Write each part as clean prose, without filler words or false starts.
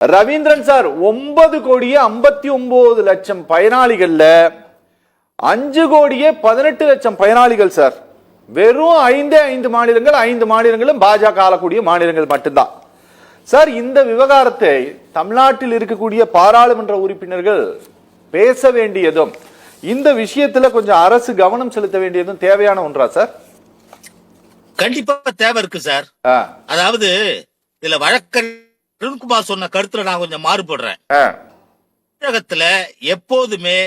Ravindran sir 9,59,00,000 பயனாளிகள்ல 5,18,00,000 பயனாளிகள் sir. வெறும் 5 மாநிலங்கள், 5 மாநிலங்களும் பாஜக ஆளக்கூடிய மாநிலங்கள் மட்டும்தான் சார். இந்த விவகாரத்தை தமிழ்நாட்டில் இருக்கக்கூடிய பாராளுமன்ற உறுப்பினர்கள் பேச வேண்டியதும் இந்த விஷயத்துல கொஞ்சம் அரசு கவனம் செலுத்த வேண்டியதும் தேவையான ஒன்றா சார்? கண்டிப்பா தேவை இருக்கு சார். அதாவது இதுல வழக்கறிஞர் சொன்ன கருத்துல நான் கொஞ்சம் மாறுபடுறேன். தமிழகத்துல எப்போதுமே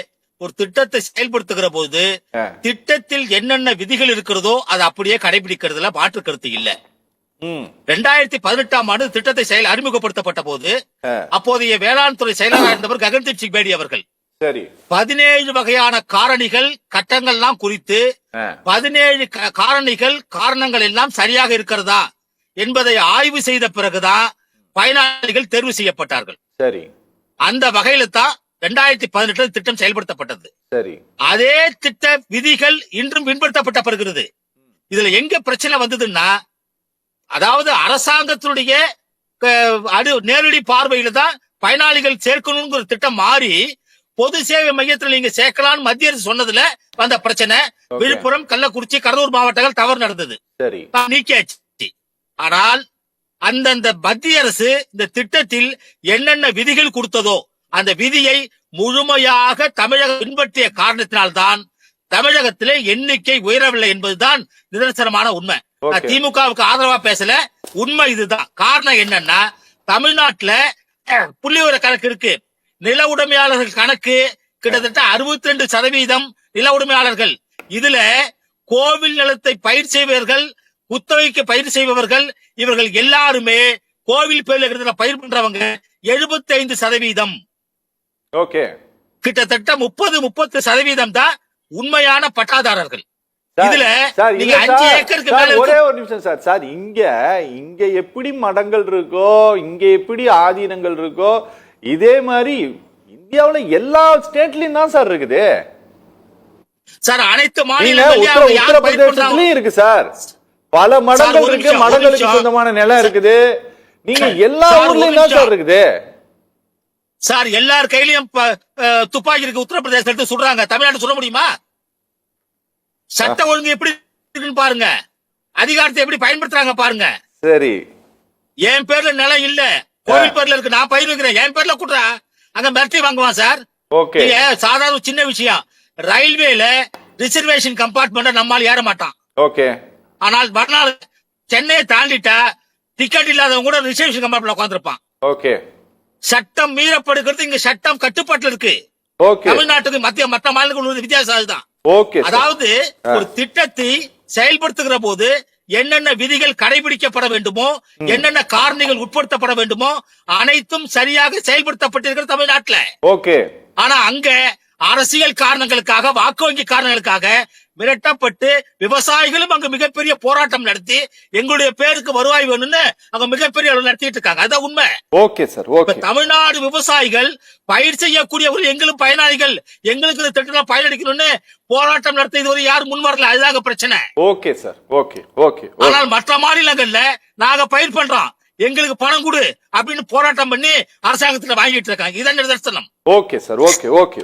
ஒரு திட்டத்தை செயல்படுத்துகிற போது திட்டத்தில் என்னென்ன விதிகள் இருக்கிறதோ அதை அப்படியே கடைபிடிக்கிறதுல மாற்று கருத்து இல்ல. 2018ஆம் ஆண்டு திட்டத்தை அறிமுகப்படுத்தப்பட்ட போது அப்போதைய வேளாண் துறை செயலாளர் இருந்தவர் ககன்தீப் சிங் பேடி அவர்கள் 17 வகையான காரணிகள் கட்டங்கள்லாம் குறித்து 17 காரணிகள் காரணங்கள் எல்லாம் சரியாக இருக்கிறதா என்பதை ஆய்வு செய்த பிறகுதான் பயனாளிகள் தேர்வு செய்யப்பட்டார்கள். சரி, அந்த வகையில தான் 2018 திட்டம் செயல்படுத்தப்பட்டது. சரி, அதே திட்ட விதிகள் இன்றும் பின்பற்றப்பட்டிருக்கிறது. இதுல எங்க பிரச்சனை வந்ததுன்னா, அதாவது அரசாங்கத்தினுடைய நேரடி பார்வையில தான் பயனாளிகள் சேர்க்கணுங்கிற திட்டம் மாறி பொது சேவை மையத்தில் நீங்க சேர்க்கலாம் மத்திய அரசு சொன்னதுல வந்த பிரச்சனை. விழுப்புரம், கள்ளக்குறிச்சி, கடலூர் மாவட்டங்கள் தவறு நடந்தது, நீக்கியாச்சு. ஆனால் அந்தந்த மத்திய அரசு இந்த திட்டத்தில் என்னென்ன விதிகள் கொடுத்ததோ அந்த விதியை முழுமையாக தமிழகம் பின்பற்றிய காரணத்தினால்தான் தமிழகத்திலே எண்ணிக்கை உயரவில்லை என்பதுதான் நிதர்சனமான உண்மை. திமுகவுக்கு ஆதரவா பேசல, உண்மை இதுதான். காரணம் என்னன்னா, தமிழ்நாட்டுல புள்ளிவிவர கணக்கு இருக்கு. நில உடைமையாளர்கள் கணக்கு கிட்டத்தட்ட 62% நில உடைமையாளர்கள். இதுல கோவில் நிலத்தை பயிர் செய்பவர்கள், குத்தகைக்கு பயிர் செய்பவர்கள், இவர்கள் எல்லாருமே கோவில் பேர்ல பயிர் பண்றவங்க 75%. கிட்டத்தட்ட 30-30% தான் உண்மையான பட்டாதாரர்கள். இதுல நீங்க 5 ஏக்கருக்கு மேல ஒரே ஒரு நிமிஷம் சார். சார் இங்க எப்படி மடங்கள் இருக்கோ, இங்க எப்படி ஆதீனங்கள் இருக்கோ, இதே மாதிரி இந்தியாவுல எல்லா ஸ்டேட்லயும் தான் சார் இருக்குது சார். அனைத்து மாநிலங்களும் உத்தரப்பிரதேசத்திலயும் இருக்கு சார். பல மடங்கள் இருக்கு, மடங்களுக்கு சொந்தமான நிலம் இருக்குது. நீங்க எல்லா ஊர்லயும் தான் சார் இருக்குது சார். எல்லார் கையிலயும் துப்பாக்கி இருக்கு. உத்தரப்பிரதேசத்தை சுடுறாங்க, தமிழ்நாடு சுட முடியுமா? சட்ட ஒழுங்கு எப்படி இருக்குன்னு பாருங்க, அதிகாரத்தை எப்படி பயன்படுத்துறாங்க பாருங்க. சரி, என் பேர்ல நிலம் இல்ல, கோவில் பேர்ல இருக்கு, நான் பயிர் வைக்கிறேன், என் பேர்ல கூட்டுறா, அங்க மிரட்டி வாங்குவான் சார். சாதாரண சின்ன விஷயம். ரயில்வேல ரிசர்வேஷன் கம்பார்ட்மெண்ட் நம்மால் ஏற மாட்டான். ஆனால் மறுநாள் சென்னையை தாண்டிட்டா டிக்கெட் இல்லாதவங்க கூட ரிசர்வேஷன் கம்பார்ட்மெண்ட்ல உட்காந்துருப்பான். சட்டம் மீறப்படுகிறது. இங்க சட்டம் கட்டுப்பாட்டுல இருக்கு. தமிழ்நாட்டுக்கு மற்ற மாநிலங்களுக்கு வித்தியாசம் அதுதான். அதாவது ஒரு திட்டத்தை செயல்படுத்துகிற போது என்னென்ன விதிகள் கடைபிடிக்கப்பட வேண்டுமோ, என்னென்ன காரணிகள் உட்படுத்தப்பட வேண்டுமோ அனைத்தும் சரியாக செயல்படுத்தப்பட்டிருக்கிற தமிழ்நாட்டுல. ஆனா அங்க அரசியல் காரணங்களுக்காக, வாக்கு வங்கி காரணங்களுக்காக மிரட்டப்பட்டு விவசாயிகளும் அங்க மிகப்பெரிய போராட்டம் நடத்தி எங்களுடைய பேருக்கு வருவாய் வேணும்னு அங்க மிகப்பெரிய அளவு நடத்திட்டு இருக்காங்க. அதான் உண்மை. தமிழ்நாடு விவசாயிகள் பயிர் செய்யக்கூடியவர்கள் எங்களும் பயனாளிகள், எங்களுக்கு இந்த திட்டத்தில் பயனளிக்கணும்னு போராட்டம் நடத்தியது யாரும் முன் வரல. அதுதான் பிரச்சனை. ஆனால் மற்ற மாநிலங்கள்ல நாங்க பயிர் பண்றோம், எங்களுக்கு பணம் கொடு அப்படின்னு போராட்டம் பண்ணி அரசாங்கத்துல வாங்கிட்டு இருக்காங்க. இதான் நிதர்சனம். Okay sir. ஓகே.